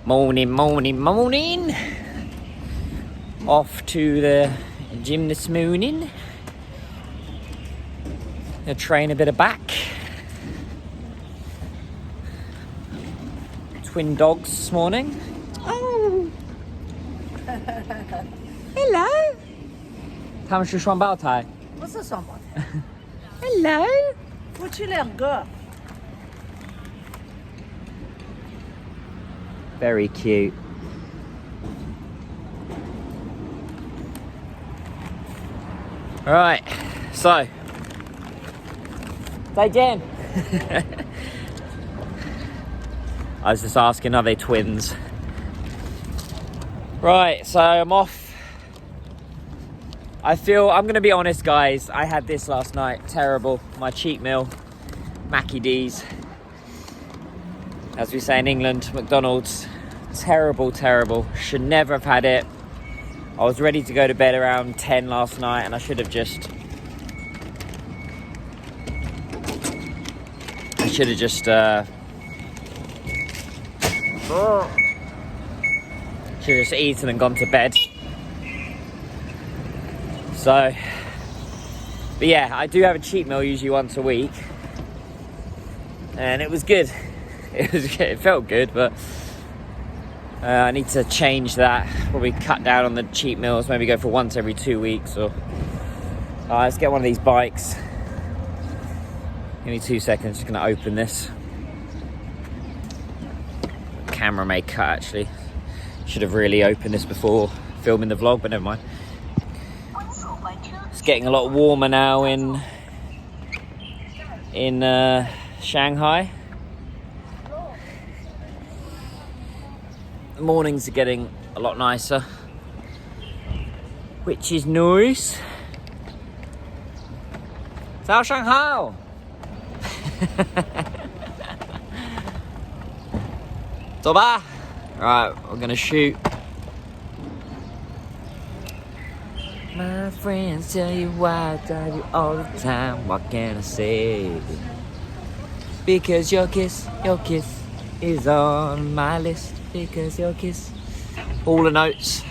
Morning, morning, morning. Off to the gym this morning. Gonna train a bit of back. Twin dogs this morning. Oh. Hello. 他们是双胞胎。不是双胞胎。Hello. 夫妻两个。Very cute. Alright, so 再见. I was just asking, are they twins? Right, so I'm off. I'm going to be honest, guys. I had this last night. Terrible. My cheat meal. Mackie D's. As we say in England, McDonald's. Terrible, terrible. Should never have had it. I was ready to go to bed around 10 last night and I should have just... eaten and gone to bed. So, but yeah, I do have a cheat meal usually once a week, and it was good. It felt good, but I need to change that. Probably cut down on the cheat meals. Maybe go for once every 2 weeks. Or let's get one of these bikes. Give me 2 seconds. Just gonna open this. Camera may cut actually. Should have really opened this before filming the vlog, but never mind. It's getting a lot warmer now in Shanghai. The mornings are getting a lot nicer, which is nice. 早上好. Right, we're gonna shoot. My friends tell you why I drive you all the time. What can I say? Because your kiss is on my list. Because your kiss. All the notes.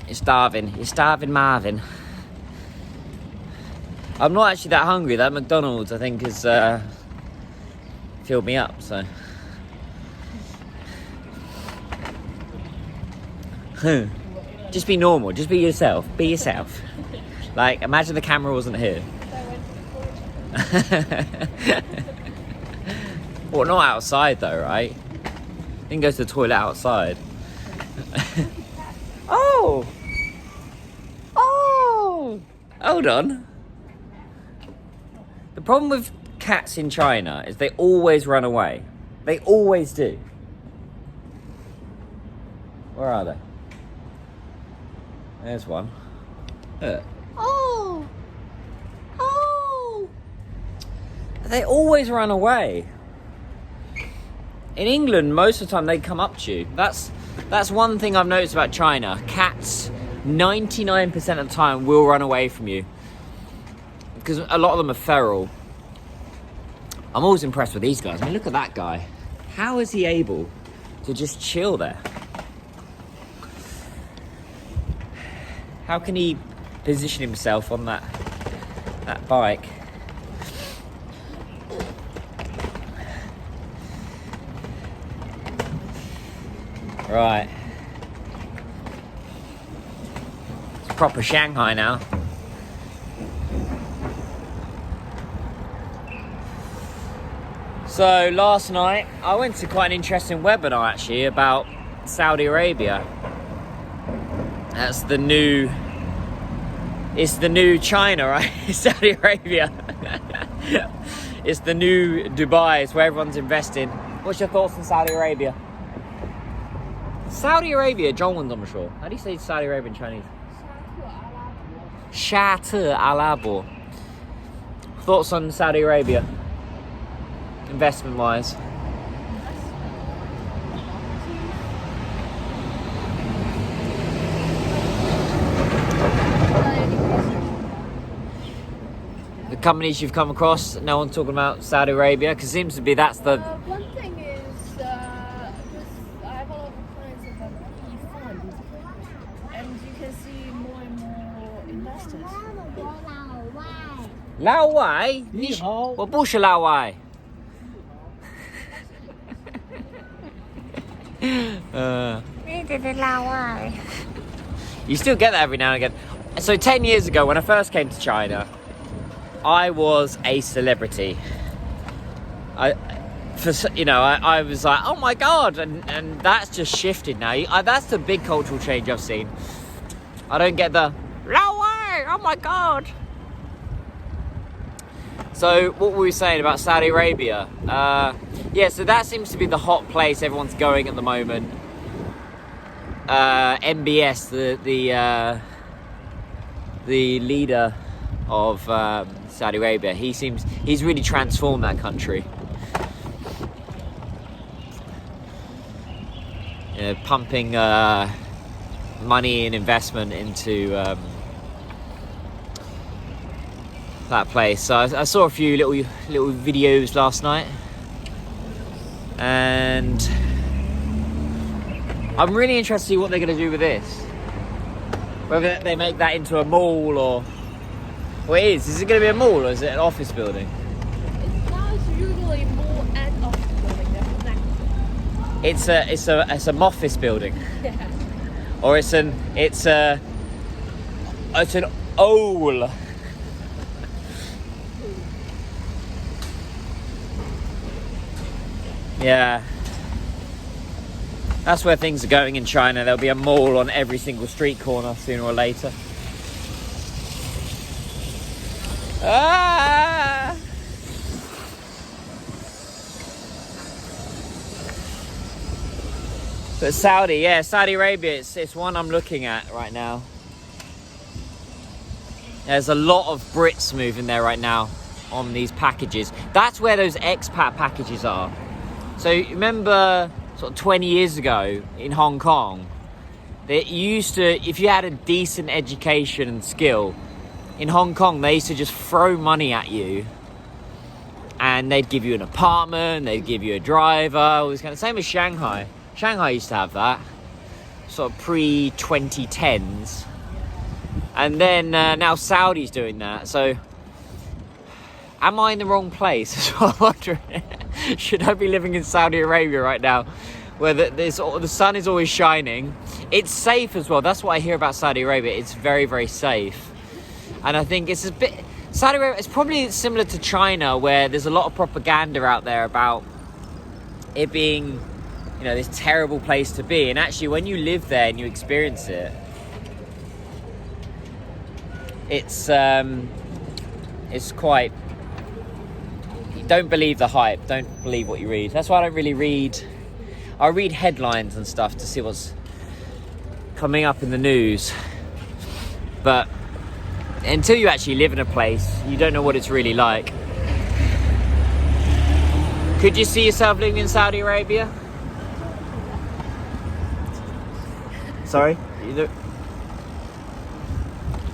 You're starving Marvin. I'm not actually that hungry. That McDonald's, I think, has filled me up, so. Just be normal. Just be yourself. Be yourself. Like, imagine the camera wasn't here. Well, not outside, though, right? Didn't go to the toilet outside. Oh! Hold on. The problem with cats in China is they always run away. They always do. Where are they? There's one. Look. Oh! They always run away. In England, most of the time they come up to you. That's one thing I've noticed about China. Cats, 99% of the time, will run away from you. Because a lot of them are feral. I'm always impressed with these guys. I mean, look at that guy. How is he able to just chill there? How can he position himself on that bike? Right. It's proper Shanghai now. So last night I went to quite an interesting webinar actually about Saudi Arabia. It's the new China, right? Saudi Arabia. It's the new Dubai. It's where everyone's investing. What's your thoughts on Saudi Arabia? Saudi Arabia, 中文怎么说? How do you say Saudi Arabia in Chinese? 沙特阿拉伯. Thoughts on Saudi Arabia? Investment wise? The companies you've come across? No one talking about Saudi Arabia? Because it seems to be that's the... One thing is, because I have a lot of clients that have PE funds, and you can see more and more investors. 老外？你好。我不是老外。You still get that every now and again. So 10 years ago, when I first came to China, I was a celebrity. I was like, oh my god, and that's just shifted now. That's the big cultural change I've seen. I don't get the no way, oh my god. So what were we saying about Saudi Arabia? Yeah, so that seems to be the hot place everyone's going at the moment. MBS, the leader of Saudi Arabia, he's really transformed that country. Pumping money and investment into that place. So I saw a few little videos last night, and I'm really interested to see what they're going to do with this. Whether they make that into a mall or... Well, is it going to be a mall or is it an office building? Now it's usually more and office building. They're connected. It's a moffice building. Yeah. Or it's an owl. Yeah. That's where things are going in China. There'll be a mall on every single street corner sooner or later. Ah! But Saudi Arabia, it's one I'm looking at right now. There's a lot of Brits moving there right now on these packages. That's where those expat packages are. So remember sort of 20 years ago in Hong Kong, they used to, if you had a decent education and skill, in Hong Kong they used to just throw money at you and they'd give you an apartment, they'd give you a driver, all this kind of, same as Shanghai. Shanghai used to have that, sort of pre-2010s. And then now Saudi's doing that. So am I in the wrong place? That's what I'm wondering. Should I be living in Saudi Arabia right now, where the sun is always shining? It's safe as well. That's what I hear about Saudi Arabia. It's very, very safe. And I think it's a bit... Saudi Arabia, it's probably similar to China, where there's a lot of propaganda out there about it being, this terrible place to be. And actually, when you live there and you experience it, it's quite... Don't believe the hype. Don't believe what you read. That's why I don't really read... I read headlines and stuff to see what's coming up in the news. But until you actually live in a place, you don't know what it's really like. Could you see yourself living in Saudi Arabia? Sorry?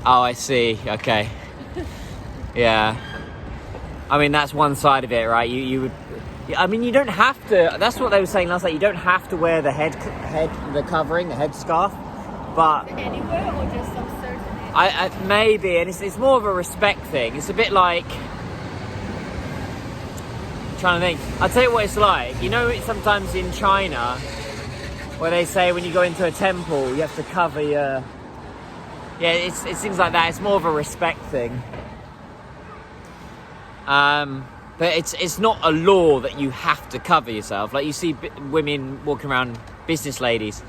Oh, I see. Okay. Yeah. I mean, that's one side of it, right? You would... I mean, you don't have to... That's what they were saying last night. You don't have to wear the the covering, the headscarf. But... Anywhere or just some certain areas? Maybe, and it's more of a respect thing. It's a bit like... I'm trying to think. I'll tell you what it's like. It's sometimes in China, where they say when you go into a temple, you have to cover your... Yeah, it's things like that. It's more of a respect thing. But it's not a law that you have to cover yourself. Like you see women walking around, business ladies.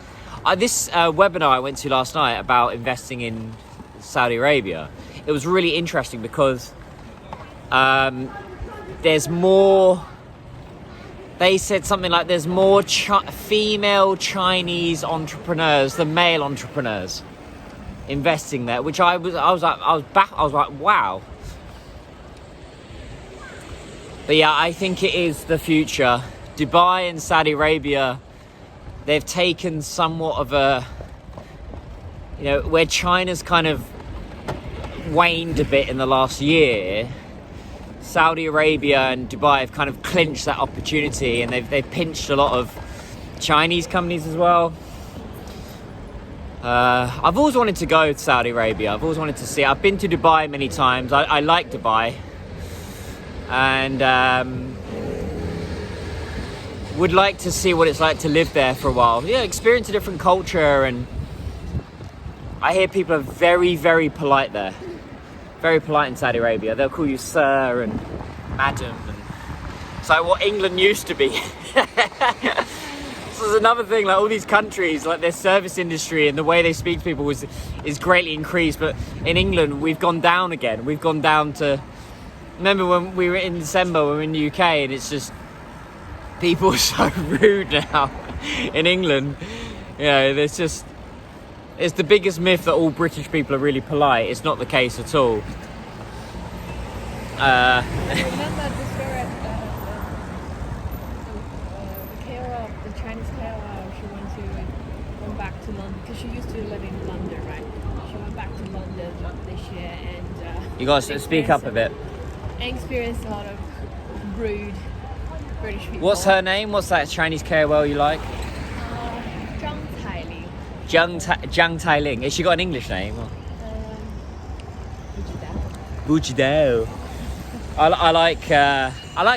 This webinar I went to last night about investing in Saudi Arabia, it was really interesting because there's more... They said something like there's more female Chinese entrepreneurs than male entrepreneurs investing there, which I was like, wow. But yeah, I think it is the future. Dubai and Saudi Arabia, they've taken somewhat of a, where China's kind of waned a bit in the last year, Saudi Arabia and Dubai have kind of clinched that opportunity, and they've pinched a lot of Chinese companies as well. I've always wanted to go to Saudi Arabia. I've always wanted to see it. I've been to Dubai many times. I like Dubai, and would like to see what it's like to live there for a while. Yeah, experience a different culture. And I hear people are very, very polite there. Very polite in Saudi Arabia. They'll call you sir and madam. And it's like what England used to be. So there's another thing, like all these countries, like their service industry and the way they speak to people is greatly increased. But in England, we've gone down again. We've gone down to... Remember when we were in December, we were in the UK, and it's just... People are so rude now in England. You know, there's just... It's the biggest myth that all British people are really polite. It's not the case at all. I remember the story at the carer, the Chinese carer. She went back to London because she used to live in London, right? She went back to London this year, and you guys speak up a bit. And experienced a lot of rude British people. What's her name? What's that Chinese carer you like? Jiang Tai-ling. Has she got an English name? Bujidao. I like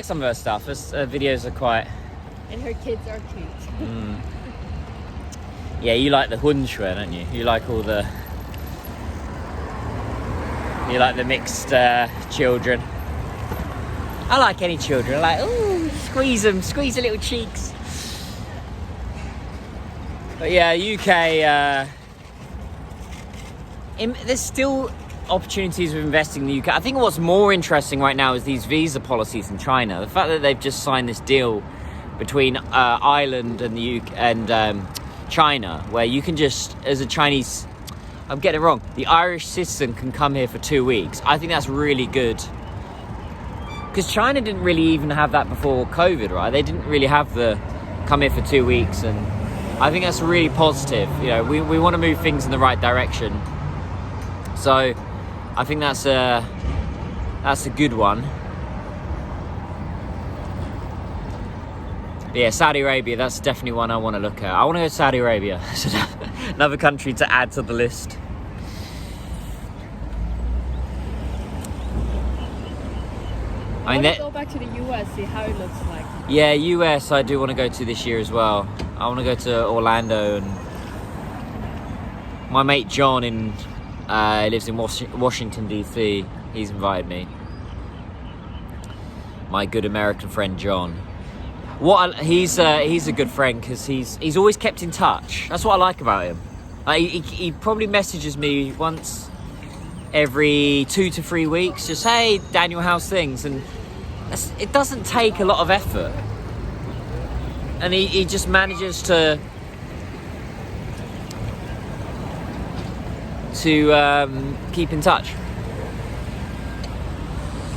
some of her stuff. Her videos are quite... And her kids are cute. Yeah, you like the Hunshui, don't you? You like all the... You like the mixed children. I like any children. I like, ooh, squeeze them, squeeze the little cheeks. But yeah, UK, there's still opportunities of investing in the UK. I think what's more interesting right now is these visa policies in China. The fact that they've just signed this deal between Ireland and the UK and China, where you can just, as a Chinese, I'm getting it wrong, the Irish citizen can come here for 2 weeks. I think that's really good. Because China didn't really even have that before COVID, right? They didn't really have the come here for 2 weeks, and I think that's really positive. You know, we want to move things in the right direction. So I think that's a good one. But yeah, Saudi Arabia, that's definitely one I want to look at. I want to go to Saudi Arabia. Another country to add to the list. I want to go back to the US, see how it looks like. Yeah, US I do want to go to this year as well. I want to go to Orlando, and my mate John lives in Washington DC. He's invited me. My good American friend John. He's a good friend because he's always kept in touch. That's what I like about him. He probably messages me once every 2 to 3 weeks, just hey Daniel, how's things? And it doesn't take a lot of effort, and he just manages to keep in touch.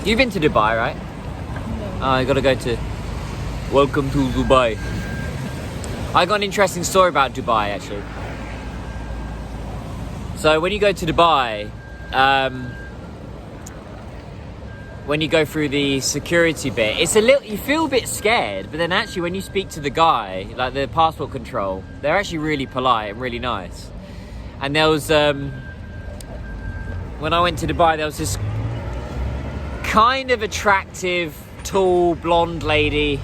You've been to Dubai, right? No. Oh, you gotta go to Welcome to Dubai. I got an interesting story about Dubai actually. So when you go to Dubai, when you go through the security bit, it's you feel a bit scared, but then actually when you speak to the guy, like the passport control, they're actually really polite and really nice. And there was, when I went to Dubai, there was this kind of attractive, tall, blonde lady.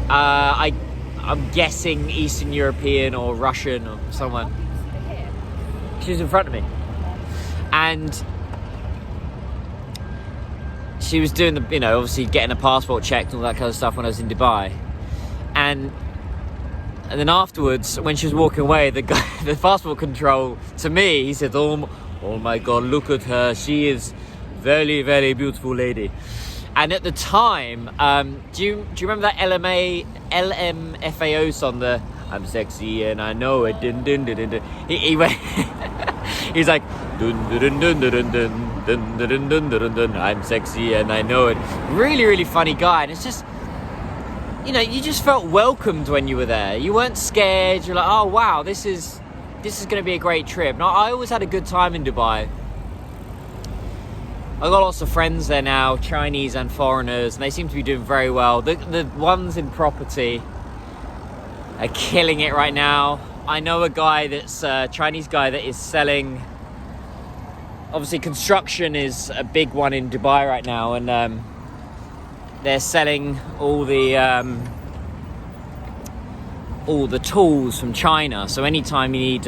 I'm guessing Eastern European or Russian or someone. She was in front of me. And she was doing obviously getting a passport checked and all that kind of stuff when I was in Dubai. And then afterwards, when she was walking away, the guy, the passport control, to me, he said, oh my God, look at her. She is very, very beautiful lady. And at the time, do you remember that LMFAO song, the I'm sexy and I know it, dun dun dun dun dun. He went, he's like, dun dun dun dun dun dun dun dun dun dun dun, I'm sexy and I know it. Really, really funny guy. And it's just, you just felt welcomed when you were there. You weren't scared. You're like, oh wow, this is going to be a great trip. Now, I always had a good time in Dubai. I've got lots of friends there now, Chinese and foreigners, and they seem to be doing very well. The ones in property are killing it right now. I know a guy that's a Chinese guy that is selling. Obviously, construction is a big one in Dubai right now, and they're selling all the tools from China. So anytime you need,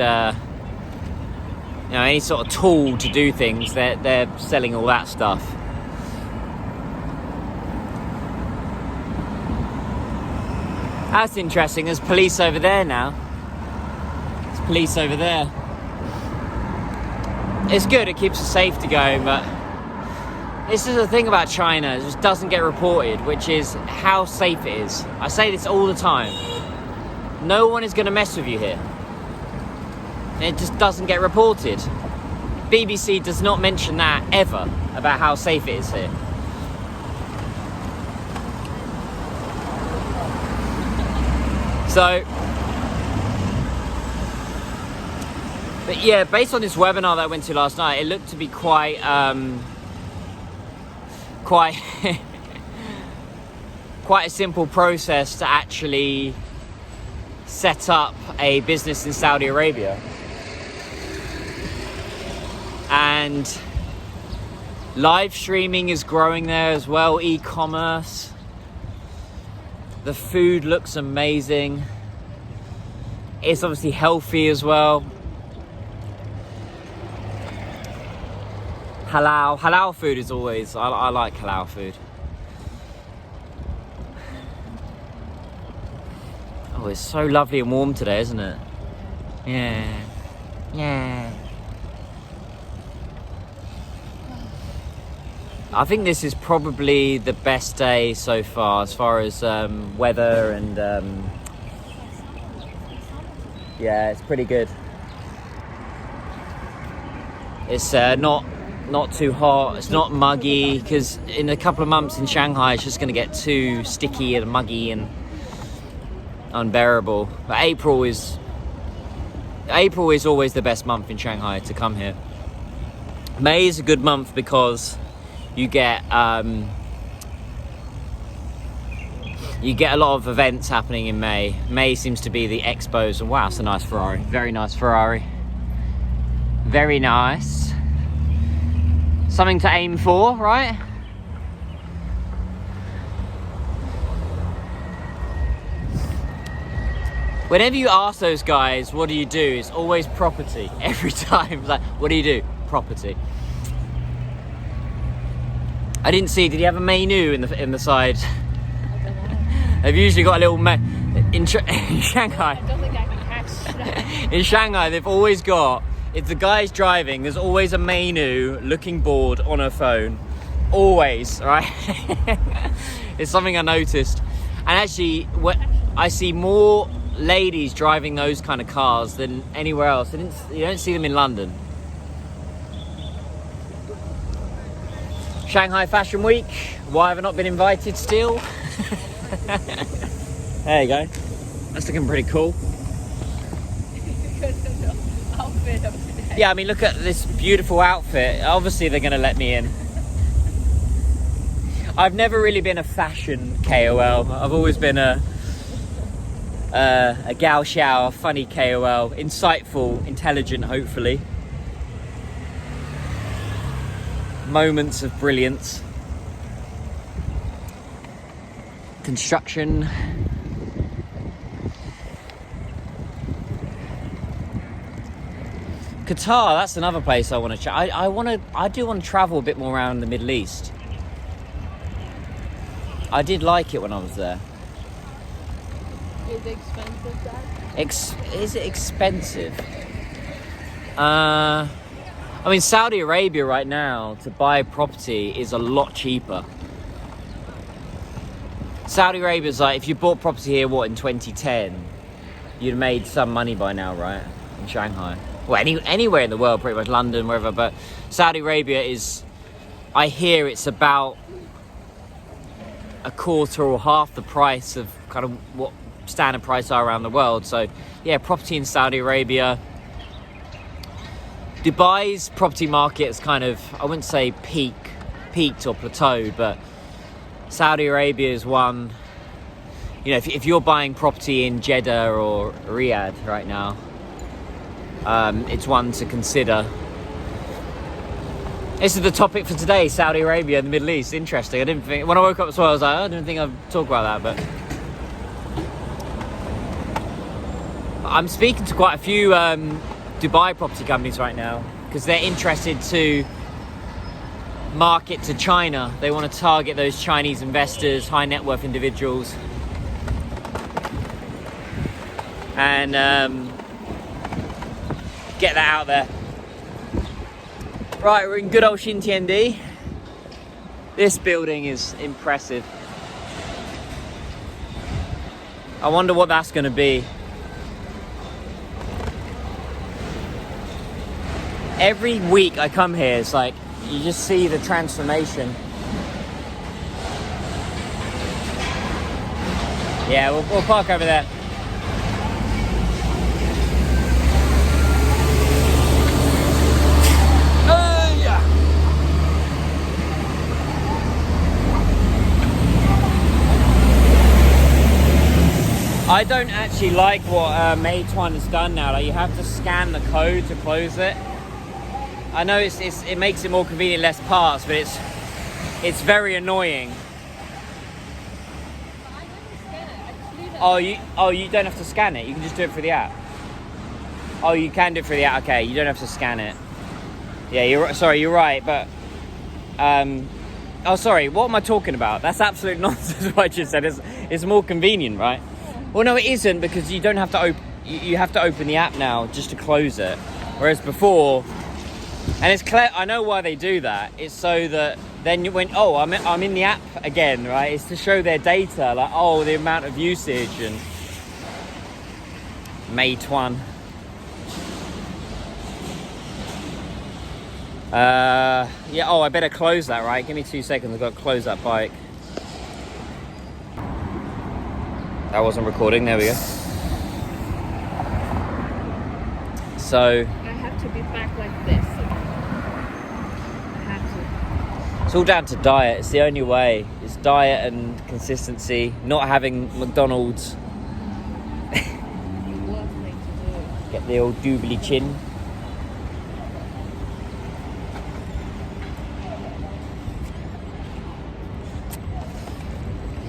any sort of tool to do things, they're selling all that stuff. That's interesting. There's police over there now. There's police over there. It's good. It keeps the safety going, but this is the thing about China. It just doesn't get reported, which is how safe it is. I say this all the time. No one is going to mess with you here. It just doesn't get reported. BBC does not mention that ever, about how safe it is here. So, but yeah, based on this webinar that I went to last night, it looked to be quite quite a simple process to actually set up a business in Saudi Arabia. And live streaming is growing there as well, e-commerce. The food looks amazing. It's obviously healthy as well. Halal food is always, I like halal food. Oh, it's so lovely and warm today, isn't it? Yeah. I think this is probably the best day so far as weather and yeah, it's pretty good. It's not too hot, it's not muggy, because in a couple of months in Shanghai it's just going to get too sticky and muggy and unbearable. But April is always the best month in Shanghai to come here. May is a good month because you get a lot of events happening in May. May seems to be the expos. And wow, it's a nice Ferrari. Very nice Ferrari. Very nice. Something to aim for, right? Whenever you ask those guys, what do you do? It's always property. Every time. It's like, what do you do? Property. I didn't see, did he have a menu in the side? They've usually got a little in Shanghai. I don't think I can catch that. In Shanghai, they've always got, if the guy's driving, there's always a menu looking bored on her phone. Always, right? It's something I noticed. And actually, I see more ladies driving those kind of cars than anywhere else. You don't see them in London. Shanghai Fashion Week. Why have I not been invited still? There you go. That's looking pretty cool. Because of the outfit of today. Yeah, I mean, look at this beautiful outfit. Obviously, they're going to let me in. I've never really been a fashion KOL. I've always been a Gao Xiao, funny KOL. Insightful, intelligent, hopefully. Moments of brilliance. Construction. Qatar, that's another place I want to check. I do want to travel a bit more around the Middle East. I did like it when I was there. Is it expensive, Dad? Is it expensive? I mean, Saudi Arabia right now, to buy property is a lot cheaper. Saudi Arabia's like, if you bought property here, in 2010, you'd have made some money by now, right? In Shanghai. Well, anywhere in the world, pretty much, London, wherever. But Saudi Arabia is, I hear it's about a quarter or half the price of kind of what standard prices are around the world. So, yeah, property in Saudi Arabia. Dubai's property market is kind of, I wouldn't say peak, peaked or plateaued, but Saudi Arabia is one. You know, if you're buying property in Jeddah or Riyadh right now, it's one to consider. This is the topic for today: Saudi Arabia and the Middle East. Interesting. I didn't think when I woke up as well. I was like, I didn't think I'd talk about that, but I'm speaking to quite a few Dubai property companies right now because they're interested to market to China. They want to target those Chinese investors, high net worth individuals, and get that out there. Right, we're in good old Xintiandi. This building is impressive. I wonder what that's going to be. Every week I come here, it's like you just see the transformation. Yeah, we'll park over there. I don't actually like what Meituan has done now. Like, you have to scan the code to close it. I know it makes it more convenient, less parts, but it's very annoying. Oh, you don't have to scan it. You can just do it through the app. Oh, you can do it through the app. Okay, you don't have to scan it. Yeah, you're right, but oh, sorry. What am I talking about? That's absolute nonsense. What I just said. It's more convenient, right? Well, no, it isn't, because you don't have to you have to open the app now just to close it, whereas before. And it's clear. I know why they do that. It's so that then I'm in the app again, right? It's to show their data, like the amount of usage and Meituan. Yeah. Oh, I better close that, right? Give me 2 seconds. I've got to close that bike. That wasn't recording. There we go. So I have to be back like this. it's all down to diet. It's the only way. It's diet and consistency. Not having McDonald's. Get the old doobly chin.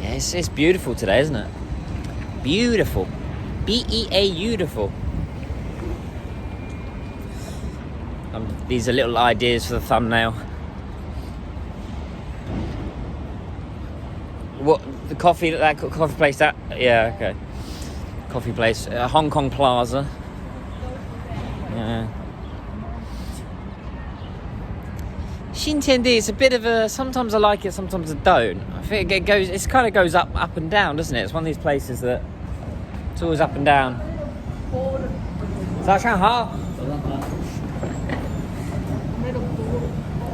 Yeah, it's beautiful today, isn't it? Beautiful. beautiful. These are little ideas for the thumbnail. What the coffee place that? Yeah, okay. Coffee place, Hong Kong Plaza. Yeah. Xintiandi, it's a bit of a. Sometimes I like it, sometimes I don't. I think it goes. It kind of goes up and down, doesn't it? It's one of these places that it's always up and down.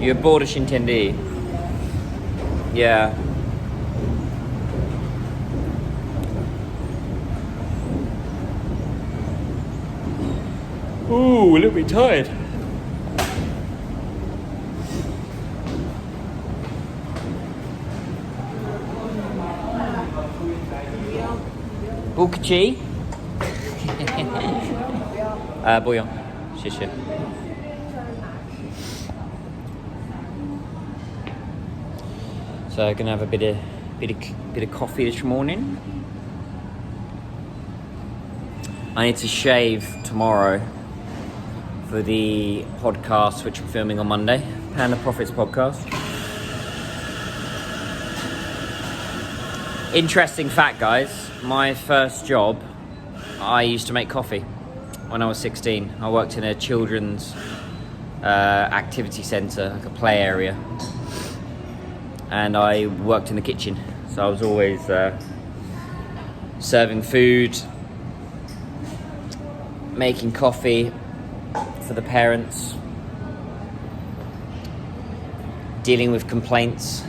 You're bored of Xintiandi? Yeah. Ooh, a little bit tired. Bouquet. Bouillon. 谢谢. So I'm gonna have a bit of coffee this morning. I need to shave tomorrow for the podcast which I'm filming on Monday, Panda Profits podcast. Interesting fact, guys. My first job, I used to make coffee when I was 16. I worked in a children's activity centre, like a play area. And I worked in the kitchen. So I was always serving food, making coffee for the parents, dealing with complaints,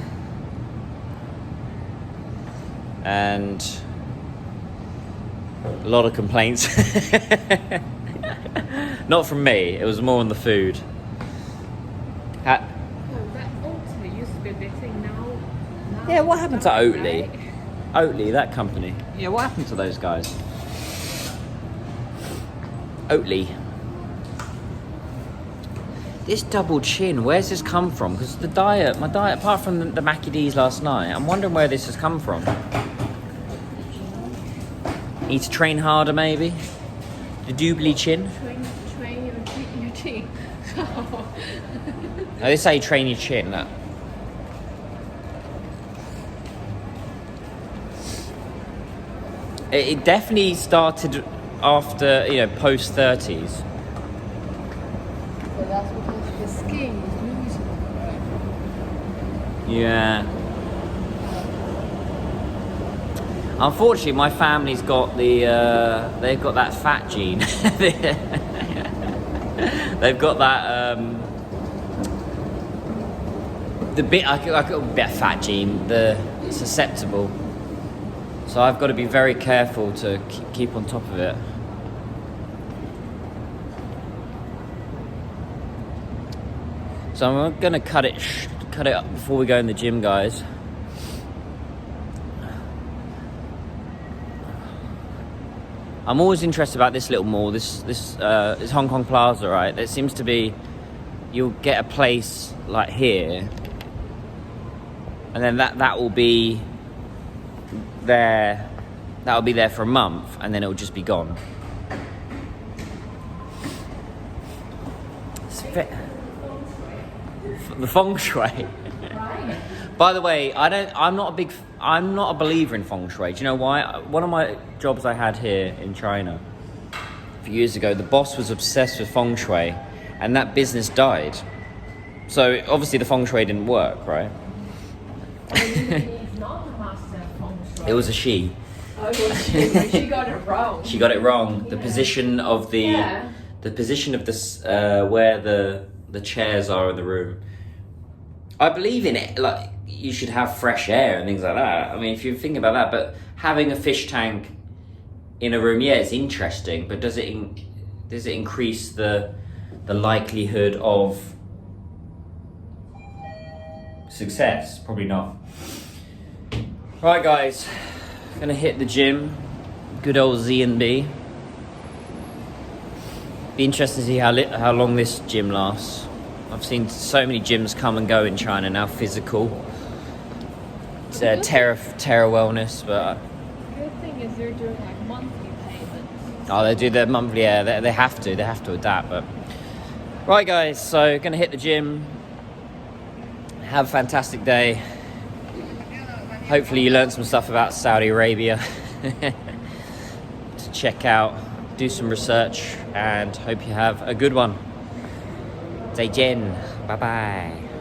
and a lot of complaints. Not from me, it was more on the food. That altar used to be a Yeah, what happened to Oatly? Right? Oatly, that company. Yeah, what happened to those guys? Oatly. This double chin, where's this come from? Because my diet, apart from the Mackie D's last night, I'm wondering where this has come from. Need to train harder, maybe? The doubly chin? Train your chin. Oh, they say train your chin, look. It definitely started after, post 30s. So that's because the skin is losing, right? Yeah. Unfortunately, my family's got they've got that fat gene. They've got that, the bit, I got a bit of fat gene, the susceptible. So I've got to be very careful to keep on top of it. So I'm gonna cut it up before we go in the gym, guys. I'm always interested about this little mall. This Hong Kong Plaza, right? There seems to be, you'll get a place like here, and then that will be there. That'll be there for a month, and then it'll just be gone. The feng shui. By the way, I'm not a believer in feng shui. Do you know why? One of my jobs I had here in China a few years ago, the boss was obsessed with feng shui, and that business died. So obviously the feng shui didn't work, right? It's not the master of feng shui. It was a she. Oh, it was she got it wrong. She got it wrong. The position of the position of this where the chairs are in the room. I believe in it. Like, you should have fresh air and things like that. I mean, if you think about that, but having a fish tank in a room, yeah, it's interesting. But does it increase the likelihood of success? Probably not. Right, guys, gonna hit the gym. Good old Z&B. Be interested to see how long this gym lasts. I've seen so many gyms come and go in China now, physical. It's Terra Wellness, but... The good thing is they're doing like monthly payments. Oh, they do their monthly, yeah, they have to adapt, but... Right, guys, so gonna hit the gym. Have a fantastic day. Hopefully you learned some stuff about Saudi Arabia. To check out, do some research, and hope you have a good one. 再见，拜拜。